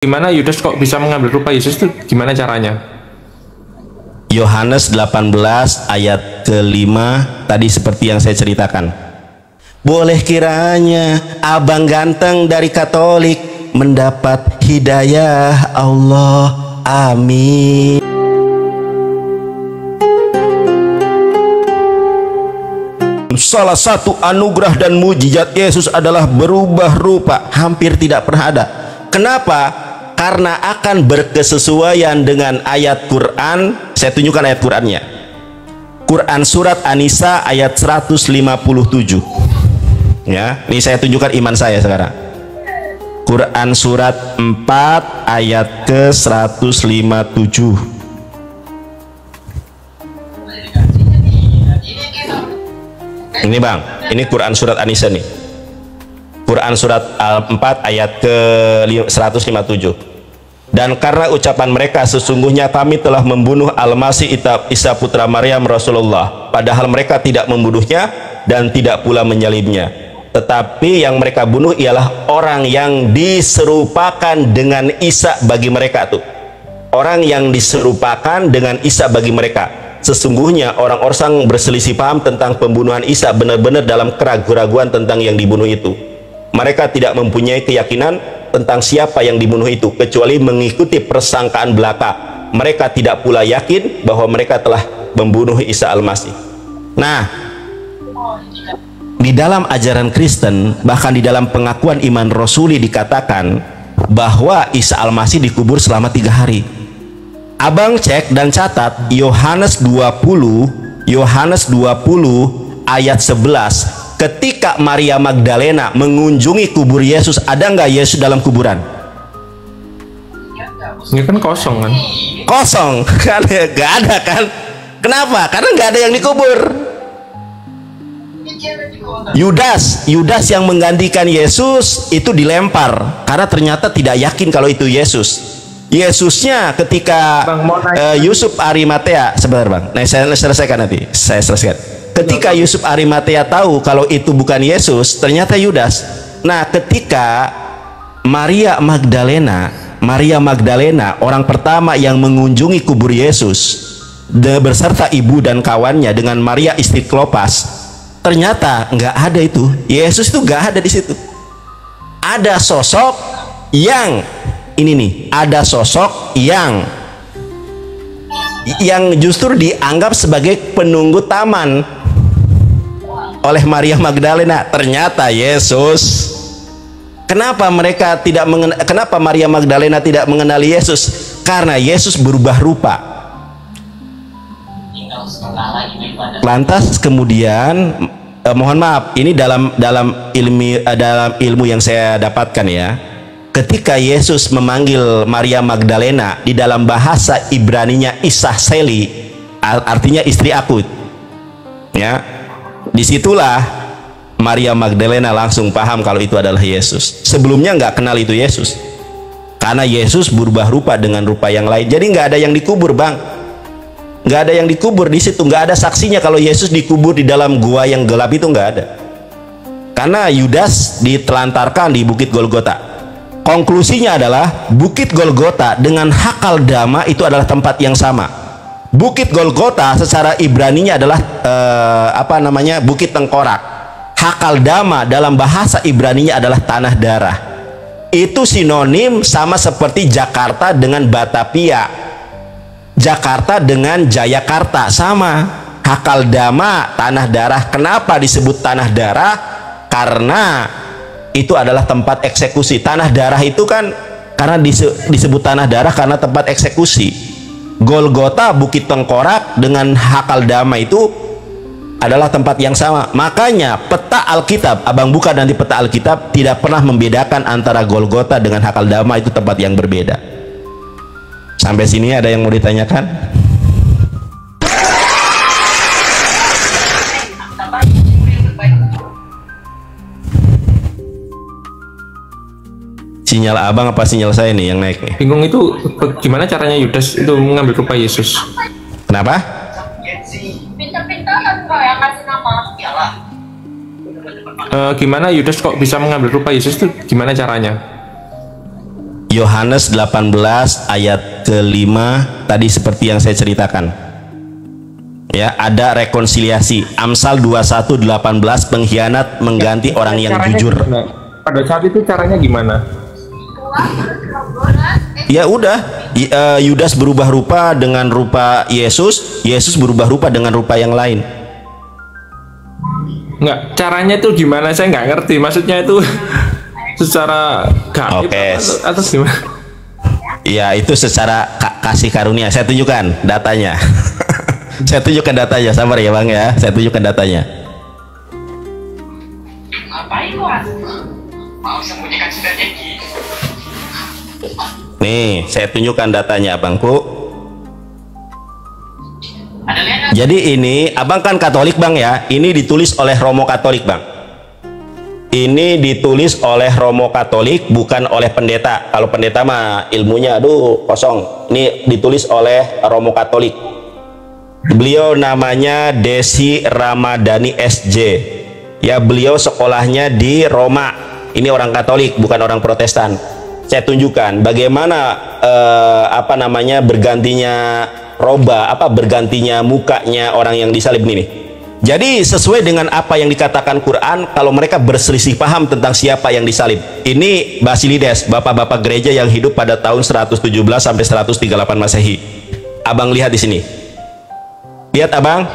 Gimana Yudas kok bisa mengambil rupa Yesus itu gimana caranya? Yohanes 18 ayat kelima tadi seperti yang saya ceritakan. Boleh kiranya abang ganteng dari Katolik mendapat hidayah Allah. Amin. Salah satu anugerah dan mujizat Yesus adalah berubah rupa, hampir tidak pernah ada. Kenapa? Karena akan berkesesuaian dengan ayat Quran. Saya tunjukkan ayat Qurannya. Quran surat An-Nisa ayat 157. Ya, ini saya tunjukkan iman saya sekarang. Quran surat 4 ayat ke 157. Ini Bang, ini Quran surat An-Nisa nih. Quran surat 4 ayat ke 157. Dan karena ucapan mereka, sesungguhnya kami telah membunuh Al-Masih Isa putra Maryam Rasulullah, padahal mereka tidak membunuhnya dan tidak pula menyalibnya, tetapi yang mereka bunuh ialah orang yang diserupakan dengan Isa bagi mereka tuh. Orang yang diserupakan dengan Isa bagi mereka. Sesungguhnya orang-orang berselisih paham tentang pembunuhan Isa benar-benar dalam keraguan-raguan tentang yang dibunuh itu. Mereka tidak mempunyai keyakinan tentang siapa yang dibunuh itu, kecuali mengikuti persangkaan belaka. Mereka tidak pula yakin bahwa mereka telah membunuh Isa Al-Masih. Nah, di dalam ajaran Kristen, bahkan di dalam pengakuan iman Rasuli dikatakan bahwa Isa Al-Masih dikubur selama 3 hari. Abang cek dan catat Yohanes 20 ayat 11. Ketika Maria Magdalena mengunjungi kubur Yesus, ada nggak Yesus dalam kuburan? Ini kan kosong kan? Kosong kan? Nggak ada kan? Kenapa? Karena nggak ada yang dikubur. Yudas yang menggantikan Yesus itu dilempar karena ternyata tidak yakin kalau itu Yesus. Yesusnya ketika Yusuf Arimatea, sebentar Bang, nah, saya selesaikan nanti, saya selesaikan. Ketika Yusuf Arimatea tahu kalau itu bukan Yesus, ternyata Yudas. Nah, ketika Maria Magdalena orang pertama yang mengunjungi kubur Yesus beserta ibu dan kawannya dengan Maria istri Klopas, ternyata nggak ada itu. Yesus itu nggak ada di situ. Ada sosok yang ini nih, ada sosok yang justru dianggap sebagai penunggu taman oleh Maria Magdalena. Ternyata Yesus. Kenapa Maria Magdalena tidak mengenali Yesus? Karena Yesus berubah rupa. Lantas kemudian mohon maaf, ini dalam ilmu yang saya dapatkan ya. Ketika Yesus memanggil Maria Magdalena, di dalam bahasa Ibraninya Isah Seli, artinya istri aku. Ya, disitulah Maria Magdalena langsung paham kalau itu adalah Yesus. Sebelumnya nggak kenal itu Yesus, karena Yesus berubah rupa dengan rupa yang lain. Jadi nggak ada yang dikubur Bang, nggak ada yang dikubur di situ, nggak ada saksinya kalau Yesus dikubur di dalam gua yang gelap itu, nggak ada. Karena Yudas ditelantarkan di Bukit Golgota. Konklusinya adalah Bukit Golgota dengan Hakaldama itu adalah tempat yang sama. Bukit Golgota secara Ibraninya adalah Bukit Tengkorak. Hakaldama dalam bahasa Ibraninya adalah tanah darah. Itu sinonim sama seperti Jakarta dengan Batavia, Jakarta dengan Jayakarta, sama. Hakaldama tanah darah. Kenapa disebut tanah darah? Karena itu adalah tempat eksekusi. Tanah darah itu kan karena disebut tanah darah karena tempat eksekusi. Golgota, Bukit Tengkorak dengan Hakaldama itu adalah tempat yang sama. Makanya peta Alkitab, abang buka nanti peta Alkitab, tidak pernah membedakan antara Golgota dengan Hakaldama, itu tempat yang berbeda. Sampai sini ada yang mau ditanyakan? Sinyal abang apa sinyal saya nih yang naik nih? Bingung itu gimana caranya Yudas itu mengambil rupa Yesus. Kenapa? Gimana Yudas kok bisa mengambil rupa Yesus itu gimana caranya? Yohanes 18 ayat kelima tadi seperti yang saya ceritakan. Ya, ada rekonsiliasi. Amsal 21:18, pengkhianat mengganti orang yang Caranya jujur. gimana? Pada saat itu caranya gimana? Ya udah, Yudas berubah rupa dengan rupa Yesus, Yesus berubah rupa dengan rupa yang lain. Nggak, caranya itu gimana? Saya nggak ngerti. Maksudnya itu secara gaib Oke. atau gimana? Ya, itu secara kasih karunia. Saya tunjukkan datanya. Saya tunjukkan datanya, sabar ya Bang ya. Saya tunjukkan datanya. Ngapain lu? Mau sembunyikan strategi. Nih, saya tunjukkan datanya Abangku. Ada lihat? Jadi ini, Abang kan Katolik Bang ya. Ini ditulis oleh Romo Katolik Bang. Ini ditulis oleh Romo Katolik, bukan oleh pendeta. Kalau pendeta mah ilmunya aduh kosong. Ini ditulis oleh Romo Katolik. Beliau namanya Desi Ramadhani SJ. Ya, beliau sekolahnya di Roma. Ini orang Katolik, bukan orang Protestan. Saya tunjukkan bagaimana bergantinya bergantinya mukanya orang yang disalib ini. Jadi sesuai dengan apa yang dikatakan Quran, kalau mereka berselisih paham tentang siapa yang disalib. Ini Basilides, bapak-bapak gereja yang hidup pada tahun 117 sampai 138 Masehi. Abang lihat di sini. Lihat Abang.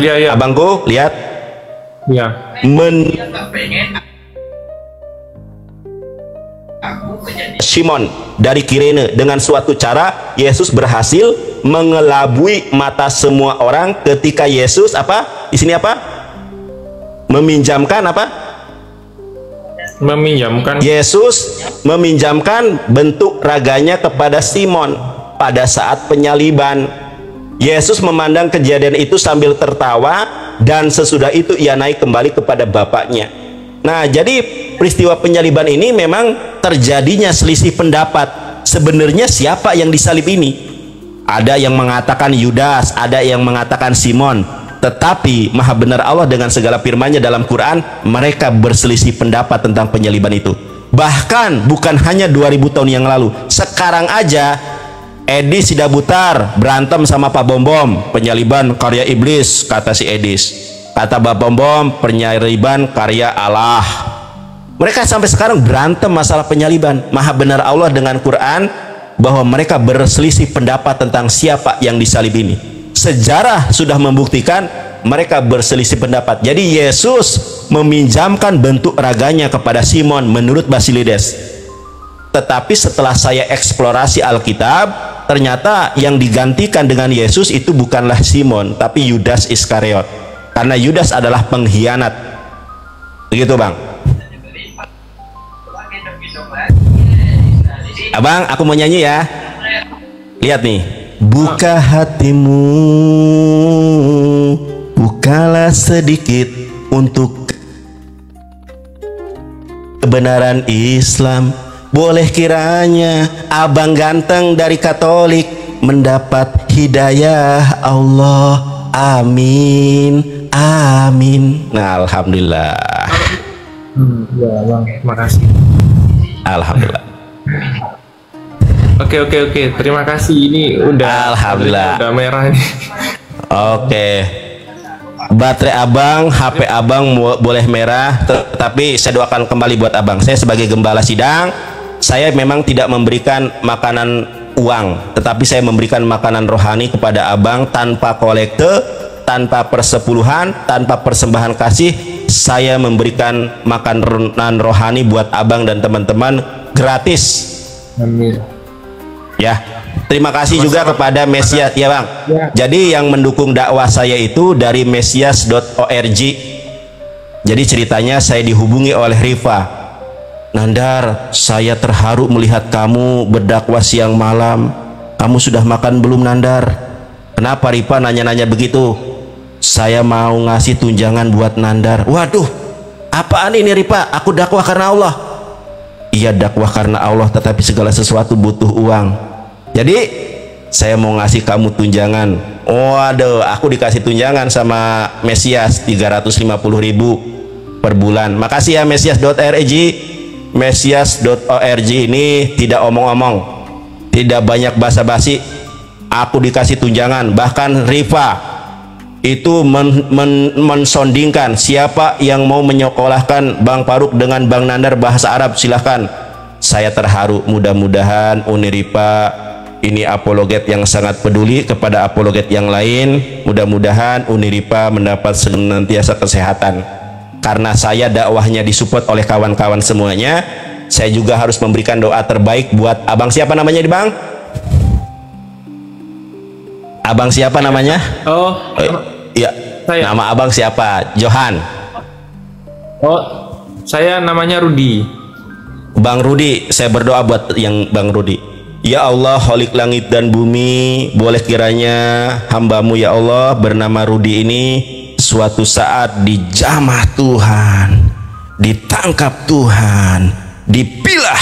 Iya iya. Abangku, lihat. Iya. Dia nggak pengen aku kejadian. Simon dari Kirene, dengan suatu cara Yesus berhasil mengelabui mata semua orang ketika Yesus di sini meminjamkan Meminjamkan. Yesus meminjamkan bentuk raganya kepada Simon pada saat penyaliban. Yesus memandang kejadian itu sambil tertawa, dan sesudah itu ia naik kembali kepada Bapaknya. Nah, jadi peristiwa penyaliban ini memang terjadinya selisih pendapat. Sebenarnya siapa yang disalib ini? Ada yang mengatakan Yudas, ada yang mengatakan Simon. Tetapi Maha Benar Allah dengan segala firman-Nya dalam Quran, mereka berselisih pendapat tentang penyaliban itu. Bahkan bukan hanya 2000 tahun yang lalu, sekarang aja Edis Sidabutar berantem sama Pak Bom Bom, penyaliban karya iblis, kata si Edis. Kata Pak Bom Bom, penyaliban karya Allah. Mereka sampai sekarang berantem masalah penyaliban. Maha Benar Allah dengan Quran bahwa mereka berselisih pendapat tentang siapa yang disalib ini. Sejarah sudah membuktikan mereka berselisih pendapat. Jadi Yesus meminjamkan bentuk raganya kepada Simon menurut Basilides. Tetapi setelah saya eksplorasi Alkitab, ternyata yang digantikan dengan Yesus itu bukanlah Simon, tapi Yudas Iskariot. Karena Yudas adalah pengkhianat. Begitu Bang. Abang, aku mau nyanyi ya. Lihat nih. Buka hatimu, bukalah sedikit untuk kebenaran Islam. Boleh kiranya abang ganteng dari Katolik mendapat hidayah Allah. Amin, amin. Nah, alhamdulillah. Ya Bang, makasih. Alhamdulillah. Oke. Terima kasih. Ini udah Alhamdulillah. Udah merah nih. Oke. Baterai abang, HP abang boleh merah, tetapi saya doakan kembali buat abang. Saya sebagai gembala sidang, saya memang tidak memberikan makanan uang, tetapi saya memberikan makanan rohani kepada abang tanpa kolekte, tanpa persepuluhan, tanpa persembahan kasih. Saya memberikan makanan rohani buat abang dan teman-teman gratis. Amin. Ya, terima kasih juga kepada Mesias ya Bang. Ya. Jadi yang mendukung dakwah saya itu dari mesias.org. Jadi ceritanya saya dihubungi oleh Rifa. Nandar, saya terharu melihat kamu berdakwah siang malam. Kamu sudah makan belum Nandar? Kenapa Rifa nanya-nanya begitu? Saya mau ngasih tunjangan buat Nandar. Waduh, apaan ini Rifa? Aku dakwah karena Allah. Iya, dakwah karena Allah, tetapi segala sesuatu butuh uang. Jadi saya mau ngasih kamu tunjangan. Waduh, aku dikasih tunjangan sama Mesias 350.000 per bulan. Makasih ya Mesias.org. Mesias.org ini tidak omong-omong, tidak banyak basa-basi. Aku dikasih tunjangan, bahkan Rifa itu mensondingkan siapa yang mau menyekolahkan Bang Faruk dengan Bang Nandar bahasa Arab, silahkan. Saya terharu. Mudah-mudahan Uniripa ini apologet yang sangat peduli kepada apologet yang lain. Mudah-mudahan Uniripa mendapat senantiasa kesehatan. Karena saya dakwahnya disupport oleh kawan-kawan semuanya, saya juga harus memberikan doa terbaik buat abang siapa namanya di Bang? Abang siapa namanya? Oh, iya. saya. Nama abang siapa? Johan. Oh, saya namanya Rudi. Bang Rudi, saya berdoa buat yang Bang Rudi. Ya Allah, Khalik langit dan bumi, boleh kiranya hambamu ya Allah bernama Rudi ini suatu saat dijamah Tuhan, ditangkap Tuhan, dipilih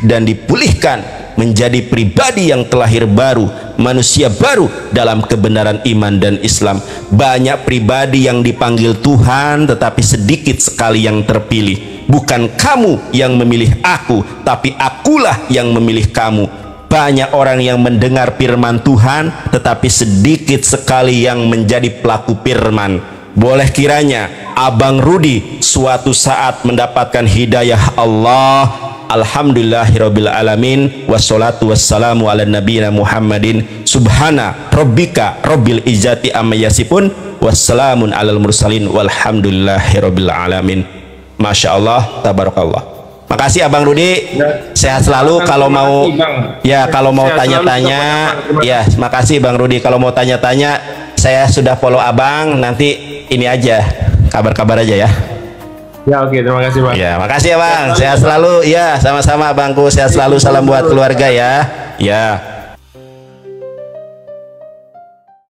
dan dipulihkan menjadi pribadi yang terlahir baru, manusia baru dalam kebenaran iman dan Islam. Banyak pribadi yang dipanggil Tuhan tetapi sedikit sekali yang terpilih. Bukan kamu yang memilih aku, tapi akulah yang memilih kamu. Banyak orang yang mendengar firman Tuhan tetapi sedikit sekali yang menjadi pelaku firman. Boleh kiranya Abang Rudi suatu saat mendapatkan hidayah Allah. Alhamdulillahirabbil alamin, wassalatu wassalamu ala nabiyina Muhammadin, subhana rabbika rabbil izzati amma yasifun, wassalamun alal mursalin, walhamdulillahirabbil alamin. Masya Allah, tabarakallah. Makasih Abang Rudi, sehat selalu. Kalau mau kalau mau tanya-tanya, ya makasih Bang Rudi. Kalau mau tanya-tanya, saya sudah follow Abang, nanti ini aja, kabar-kabar aja ya. Ya oke, terima kasih Bang. Ya, makasih ya Bang. Sehat selalu. Ya, sama-sama Abangku. Sehat selalu. Salam buat keluarga ya. Ya.